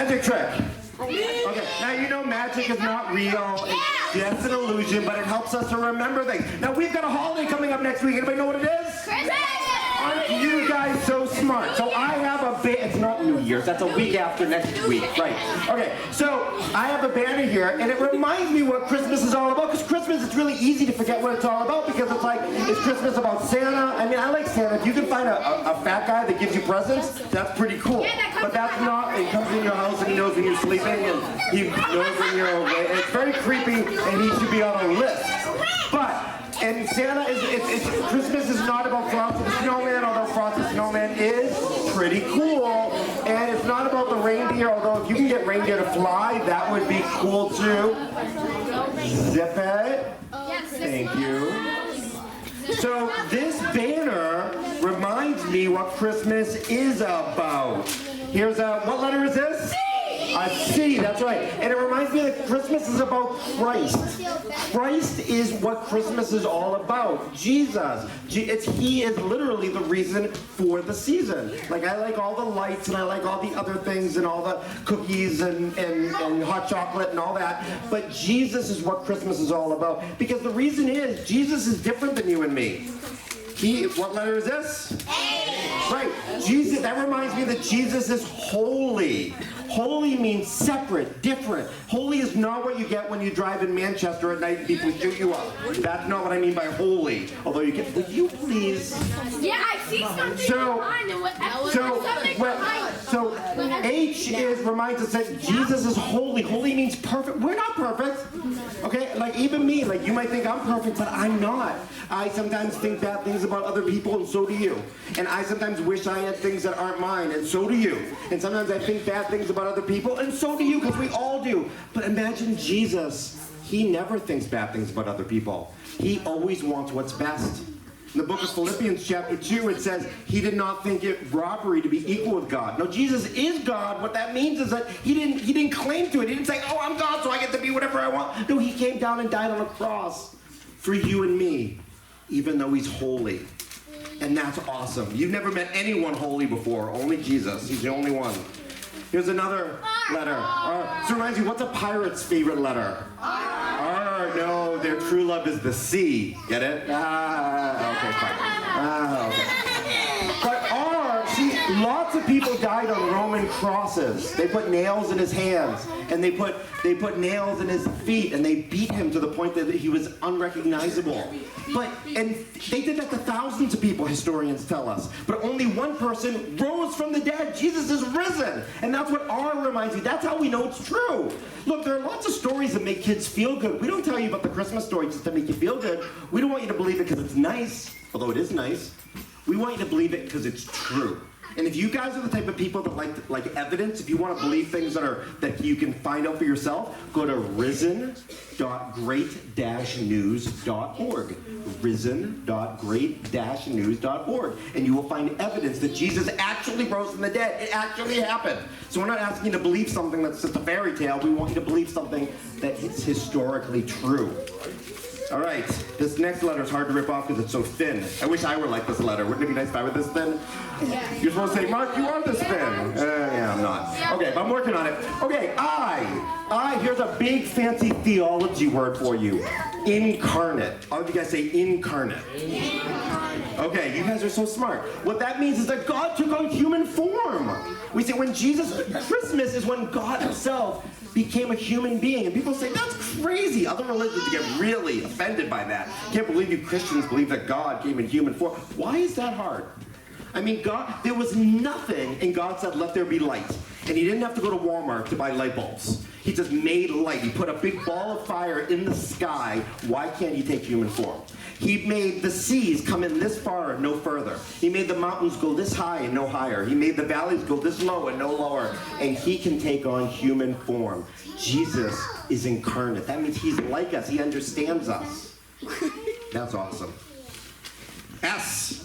magic trick. Okay, now you know magic is not real, it's just an illusion, but it helps us to remember things. Now we've got a holiday coming up next week. Anybody know what it is? Christmas! Aren't you guys so smart? So I have a it's not New Year's, that's a week after next week, right? Okay, so I have a banner here, and it reminds me what Christmas is all about, because Christmas, it's really easy to forget what it's all about, because it's like, is Christmas about Santa? I mean, I like Santa. If you can find a fat guy that gives you presents, that's pretty cool. But that's not, he comes in your house and he knows when you're sleeping, and he knows when you're awake. It's very creepy, and he should be on a list. But, and Santa Christmas is not about Frosty the Snowman, although Frosty the Snowman is pretty cool. And it's not about the reindeer, although if you can get reindeer to fly, that would be cool too. Zip it. Thank you. So this banner reminds me what Christmas is about. Here's what letter is this? A C, that's right. And it reminds me that Christmas is about Christ. Christ is what Christmas is all about. Jesus. He is literally the reason for the season. Like, I like all the lights, and I like all the other things, and all the cookies, and hot chocolate, and all that. But Jesus is what Christmas is all about. Because the reason is, Jesus is different than you and me. What letter is this? A. Right. Jesus, that reminds me that Jesus is holy. Holy means separate, different. Holy is not what you get when you drive in Manchester at night and people shoot you up. That's not what I mean by holy. Although you get, would you please? Yeah, I see something behind it. So H reminds us that Jesus is holy. Holy means perfect. We're not perfect. Okay, like even me, like you might think I'm perfect, but I'm not. I sometimes think bad things about other people, and so do you. And I sometimes wish I had things that aren't mine, and so do you. And sometimes I think bad things about other people, and so do you, because we all do. But imagine Jesus. He never thinks bad things about other people. He always wants what's best. In the book of Philippians chapter 2, it says, he did not think it robbery to be equal with God. No, Jesus is God. What that means is that he didn't claim to it. He didn't say, oh, I'm God, so I get to be whatever I want. No, he came down and died on a cross for you and me, even though he's holy. And that's awesome. You've never met anyone holy before, only Jesus. He's the only one. Here's another letter. R. So it reminds you, what's a pirate's favorite letter? R. No, their true love is the C. Get it? Okay, fine. Okay. But R, see, lots of people died on Roman crosses. They put nails in his hands, and they put nails in his feet, and they beat him to the point that he was unrecognizable. And they did that to thousands of people, historians tell us. But only one person rose from the dead. Jesus is risen. And that's what R reminds me. That's how we know it's true. Look, there are lots of stories that make kids feel good. We don't tell you about the Christmas story just to make you feel good. We don't want you to believe it because it's nice, although it is nice. We want you to believe it because it's true. And if you guys are the type of people that like evidence, if you want to believe things that you can find out for yourself, go to risen.great-news.org. Risen.great-news.org. And you will find evidence that Jesus actually rose from the dead. It actually happened. So we're not asking you to believe something that's just a fairy tale. We want you to believe something that is historically true. All right, this next letter is hard to rip off because it's so thin. I wish I were like this letter. Wouldn't it be nice if I were this thin? Yeah. You're supposed to say, Mark, you are this thin. Yeah, I'm not. Okay, but I'm working on it. Okay, I, here's a big fancy theology word for you. Incarnate. All of you guys say incarnate. Okay, you guys are so smart. What that means is that God took on human form. We say Christmas is when God himself became a human being. And people say, that's crazy. Other religions get really offended by that. Can't believe you Christians believe that God came in human form. Why is that hard? I mean, there was nothing, and God said, let there be light. And he didn't have to go to Walmart to buy light bulbs. He just made light. He put a big ball of fire in the sky. Why can't he take human form? He made the seas come in this far and no further. He made the mountains go this high and no higher. He made the valleys go this low and no lower. And he can take on human form. Jesus is incarnate. That means he's like us. He understands us. That's awesome. S.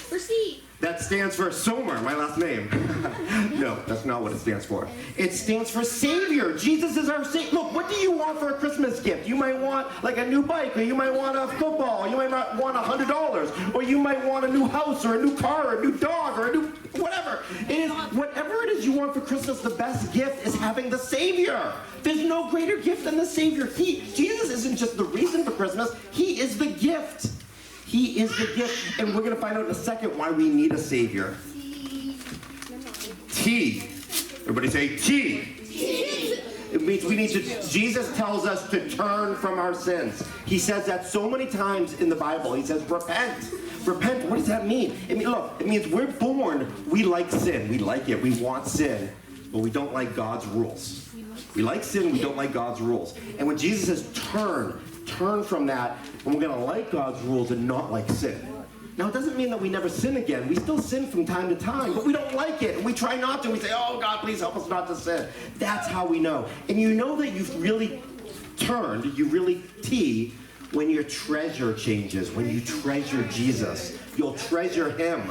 Proceed. That stands for Sohmer, my last name. No, that's not what it stands for. It stands for Savior. Jesus is our Savior. Look, what do you want for a Christmas gift? You might want like a new bike, or you might want a football, or you might want $100, or you might want a new house, or a new car, or a new dog, or a new whatever. Whatever it is did you want for Christmas? The best gift is having the Savior. There's no greater gift than the Savior. Jesus isn't just the reason for Christmas. He is the gift. He is the gift. And we're going to find out in a second why we need a Savior. T. Everybody say T. It means we need to, Jesus tells us to turn from our sins. He says that so many times in the Bible. He says, repent. Repent, what does that mean? It means we're born, we like sin. We like it, we want sin, but we don't like God's rules. We like sin, we don't like God's rules. And when Jesus says turn from that, and we're going to like God's rules and not like sin. Now, it doesn't mean that we never sin again. We still sin from time to time, but we don't like it. And we try not to. We say, oh, God, please help us not to sin. That's how we know. And you know that you've really turned, you really when your treasure changes, when you treasure Jesus. You'll treasure him.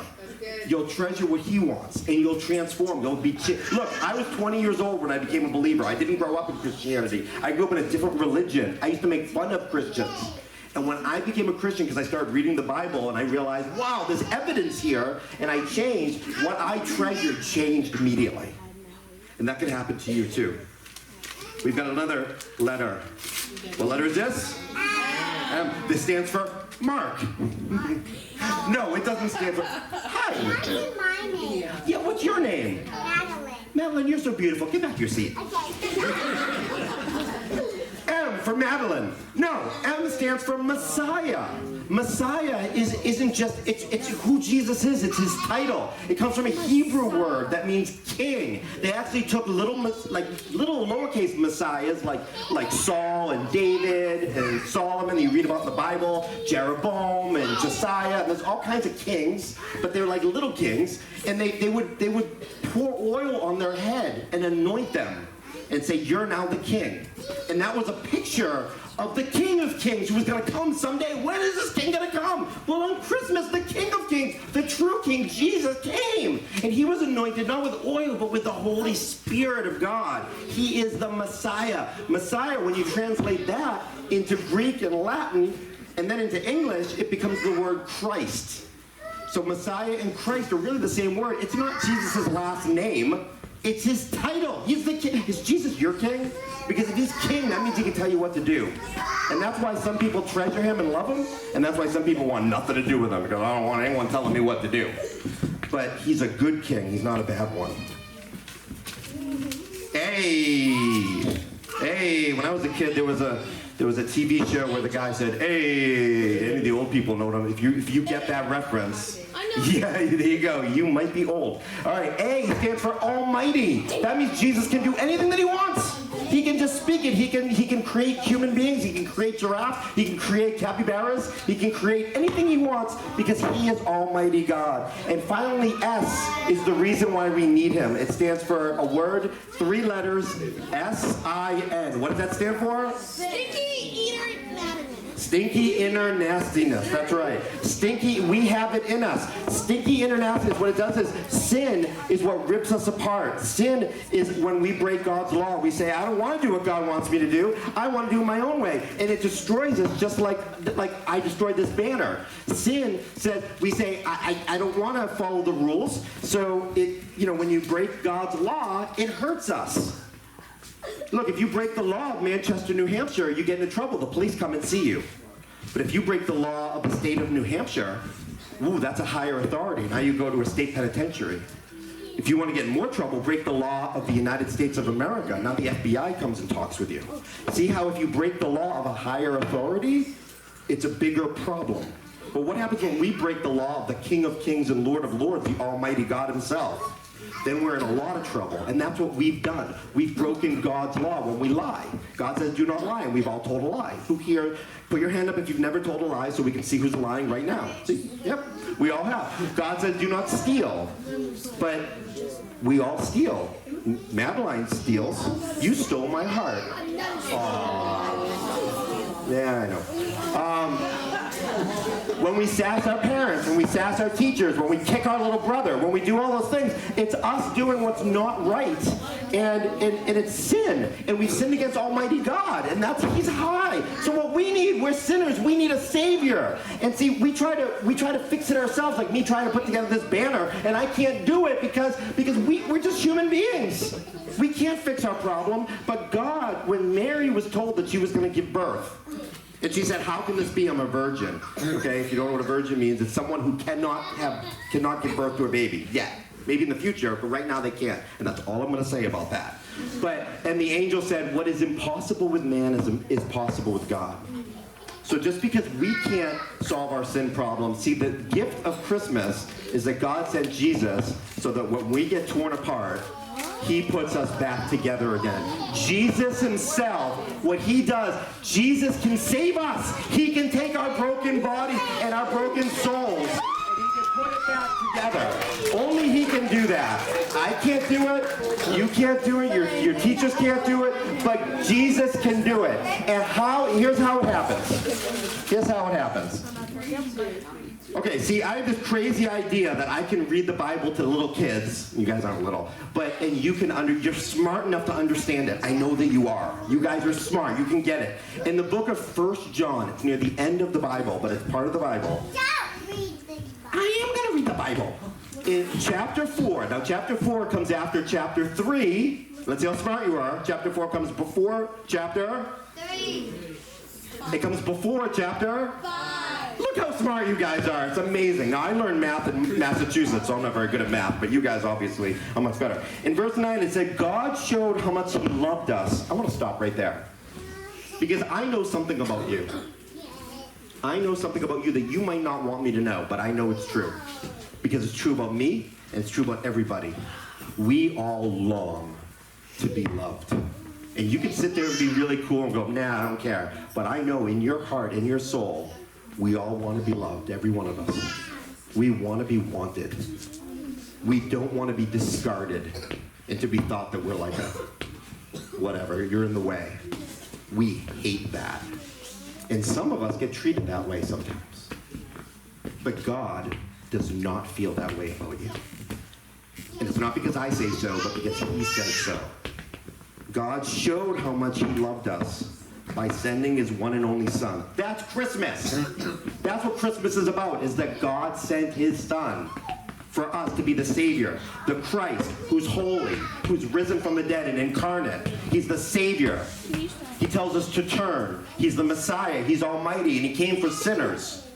You'll treasure what he wants, and you'll transform. You'll be Look, I was 20 years old when I became a believer. I didn't grow up in Christianity. I grew up in a different religion. I used to make fun of Christians. And when I became a Christian, because I started reading the Bible, and I realized, wow, there's evidence here, and I changed, what I treasured changed immediately. And that can happen to you too. We've got another letter. What letter is this? M. This stands for Mark. No, it doesn't stand for... Hi. Mark is my name. Yeah, what's your name? Madeline. Madeline, you're so beautiful. Get back to your seat. Okay. M for Madeline. No, M stands for Messiah. Messiah isn't just, it's who Jesus is, it's his title. It comes from a Hebrew word that means king. They actually took little lowercase messiahs like Saul and David and Solomon, you read about in the Bible, Jeroboam and Josiah, and there's all kinds of kings, but they're like little kings, and they would pour oil on their head and anoint them and say, you're now the king. And that was a picture of the King of Kings who was going to come someday. When is this king going to come? Well, on Christmas, the King of Kings, the true King, Jesus, came. And he was anointed not with oil, but with the Holy Spirit of God. He is the Messiah. Messiah, when you translate that into Greek and Latin, and then into English, it becomes the word Christ. So Messiah and Christ are really the same word. It's not Jesus' last name. It's his title. He's the king. Is Jesus your king? Because if he's king, that means he can tell you what to do. And that's why some people treasure him and love him. And that's why some people want nothing to do with him, because I don't want anyone telling me what to do. But he's a good king. He's not a bad one. Hey, when I was a kid, there was a TV show where the guy said, hey, any of the old people know what I'm, if you get that reference, yeah, there you go. You might be old. All right, A stands for Almighty. That means Jesus can do anything that he wants. He can just speak it. He can create human beings. He can create giraffes. He can create capybaras. He can create anything he wants because he is Almighty God. And finally, S is the reason why we need him. It stands for a word, 3 letters, S-I-N. What does that stand for? Stinky inner nastiness. That's right. Stinky, we have it in us. Stinky inner nastiness, what it does is, sin is what rips us apart. Sin is when we break God's law. We say, I don't want to do what God wants me to do. I want to do it my own way. And it destroys us just like I destroyed this banner. Sin says, we say, I don't want to follow the rules. So, when you break God's law, it hurts us. Look, if you break the law of Manchester, New Hampshire, you get into trouble. The police come and see you. But if you break the law of the state of New Hampshire, that's a higher authority. Now you go to a state penitentiary. If you want to get in more trouble, break the law of the United States of America. Now the FBI comes and talks with you. See how if you break the law of a higher authority, it's a bigger problem. But what happens when we break the law of the King of Kings and Lord of Lords, the Almighty God himself? Then we're in a lot of trouble. And that's what we've done. We've broken God's law when we lie. God says, do not lie, and we've all told a lie. Who here, put your hand up if you've never told a lie so we can see who's lying right now. See? Yep, we all have. God says, do not steal. But we all steal. Madeline steals. You stole my heart. Aww. Yeah, I know. when we sass our parents, when we sass our teachers, when we kick our little brother, when we do all those things, it's us doing what's not right. And it's sin. And we've sinned against Almighty God. And He's high. So what we need, we're sinners. We need a Savior. And see, we try to fix it ourselves, like me trying to put together this banner, and I can't do it because we're just human beings. We can't fix our problem. But God, when Mary was told that she was going to give birth, and she said, how can this be? I'm a virgin. Okay, if you don't know what a virgin means, it's someone who cannot give birth to a baby yet. Maybe in the future, but right now they can't. And that's all I'm going to say about that. And the angel said, what is impossible with man is possible with God. So just because we can't solve our sin problem, see, the gift of Christmas is that God sent Jesus so that when we get torn apart, He puts us back together again. Jesus Himself, what He does, Jesus can save us. He can take our broken bodies and our broken souls, and He can put it back together. Only He can do that. I can't do it. You can't do it. Your teachers can't do it. But Jesus can do it. And here's how it happens. Here's how it happens. Okay, see, I have this crazy idea that I can read the Bible to little kids. You guys aren't little, and you're smart enough to understand it. I know that you are. You guys are smart. You can get it. In the book of 1 John, it's near the end of the Bible, but it's part of the Bible. Don't read the Bible. I am going to read the Bible. In chapter 4, now chapter 4 comes after chapter 3. Let's see how smart you are. Chapter 4 comes before chapter 3. It comes before chapter 5. Look how smart you guys are. It's amazing. Now, I learned math in Massachusetts, so I'm not very good at math, but you guys obviously are much better. In verse 9, it said, God showed how much He loved us. I want to stop right there. Because I know something about you. I know something about you that you might not want me to know, but I know it's true. Because it's true about me, and it's true about everybody. We all long to be loved. And you can sit there and be really cool and go, nah, I don't care. But I know in your heart, in your soul, we all want to be loved, every one of us. We want to be wanted. We don't want to be discarded and to be thought that we're like whatever, you're in the way. We hate that. And some of us get treated that way sometimes. But God does not feel that way about you. And it's not because I say so, but because He says so. God showed how much He loved us by sending His one and only Son. That's Christmas. That's what Christmas is about, is that God sent His Son for us to be the Savior, the Christ, who's holy, who's risen from the dead and incarnate. He's the Savior. He tells us to turn. He's the Messiah. He's almighty, and He came for sinners.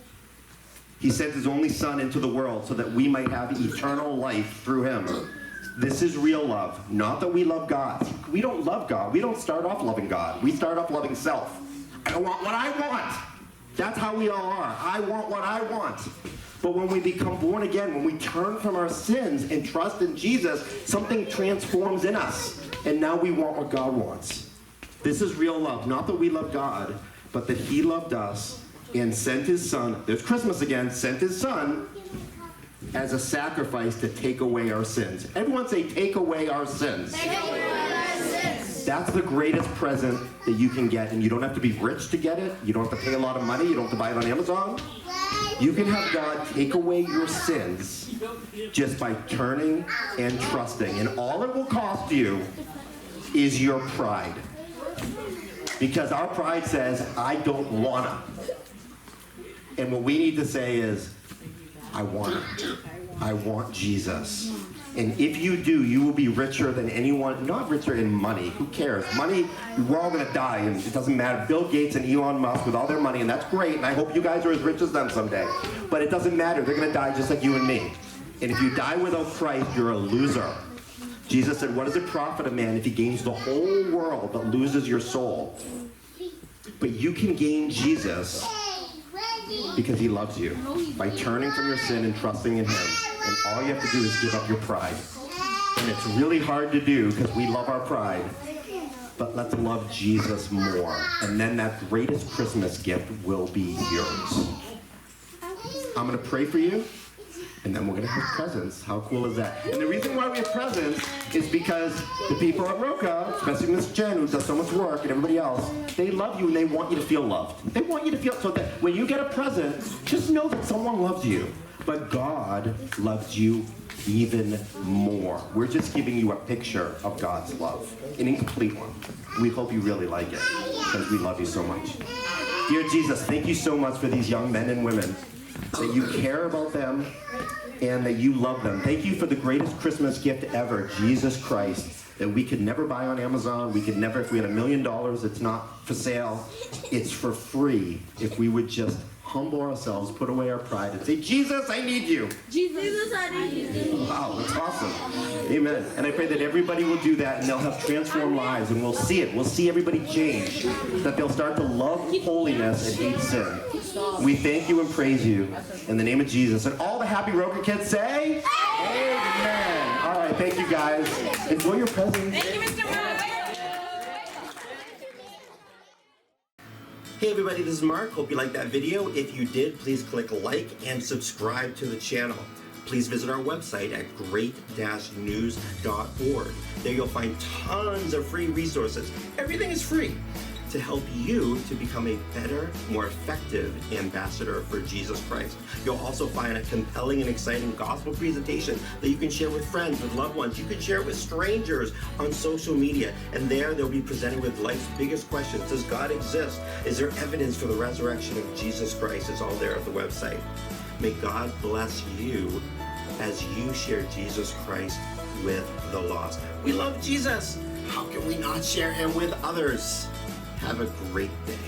He sent His only Son into the world so that we might have eternal life through Him. This is real love. Not that we love God. We don't love God. We don't start off loving God. We start off loving self. I want what I want. That's how we all are. I want what I want. But when we become born again, when we turn from our sins and trust in Jesus, something transforms in us. And now we want what God wants. This is real love. Not that we love God, but that He loved us and sent His Son. There's Christmas again. Sent His Son as a sacrifice to take away our sins. Everyone say, take away our sins. Take away our sins. That's the greatest present that you can get, and you don't have to be rich to get it. You don't have to pay a lot of money. You don't have to buy it on Amazon. You can have God take away your sins just by turning and trusting. And all it will cost you is your pride. Because our pride says, I don't wanna. And what we need to say is, I want it. I want Jesus. And if you do, you will be richer than anyone, not richer in money. Who cares? Money, we're all going to die, and it doesn't matter. Bill Gates and Elon Musk with all their money, and that's great, and I hope you guys are as rich as them someday. But it doesn't matter. They're going to die just like you and me. And if you die without Christ, you're a loser. Jesus said, what does it profit a man if he gains the whole world but loses your soul? But you can gain Jesus because He loves you by turning from your sin and trusting in Him. And all you have to do is give up your pride. And it's really hard to do because we love our pride. But let's love Jesus more. And then that greatest Christmas gift will be yours. I'm going to pray for you. And then we're gonna have presents. How cool is that? And the reason why we have presents is because the people at ROCA, especially Miss Jen, who does so much work, and everybody else, they love you and they want you to feel loved. They want you to feel so that when you get a present, just know that someone loves you. But God loves you even more. We're just giving you a picture of God's love, an incomplete one. We hope you really like it, because we love you so much. Dear Jesus, thank you so much for these young men and women, that you care about them and that you love them. Thank you for the greatest Christmas gift ever, Jesus Christ, that we could never buy on Amazon. We could never, if we had $1 million, it's not for sale. It's for free if we would just humble ourselves, put away our pride, and say, Jesus, I need you. Jesus, I need you. Wow, that's awesome. Amen. And I pray that everybody will do that and they'll have transformed lives and we'll see it. We'll see everybody change. That they'll start to love holiness and hate sin. We thank you and praise you in the name of Jesus. And all the happy ROCA kids say, Amen. All right, thank you guys. Enjoy your presents. Thank you, Mr. Mark. Hey everybody, this is Mark. Hope you liked that video. If you did, please click like and subscribe to the channel. Please visit our website at great-news.org. There you'll find tons of free resources. Everything is free to help you to become a better, more effective ambassador for Jesus Christ. You'll also find a compelling and exciting gospel presentation that you can share with friends, with loved ones. You can share it with strangers on social media. And there they'll be presented with life's biggest questions. Does God exist? Is there evidence for the resurrection of Jesus Christ? It's all there at the website. May God bless you as you share Jesus Christ with the lost. We love Jesus. How can we not share him with others? Have a great day.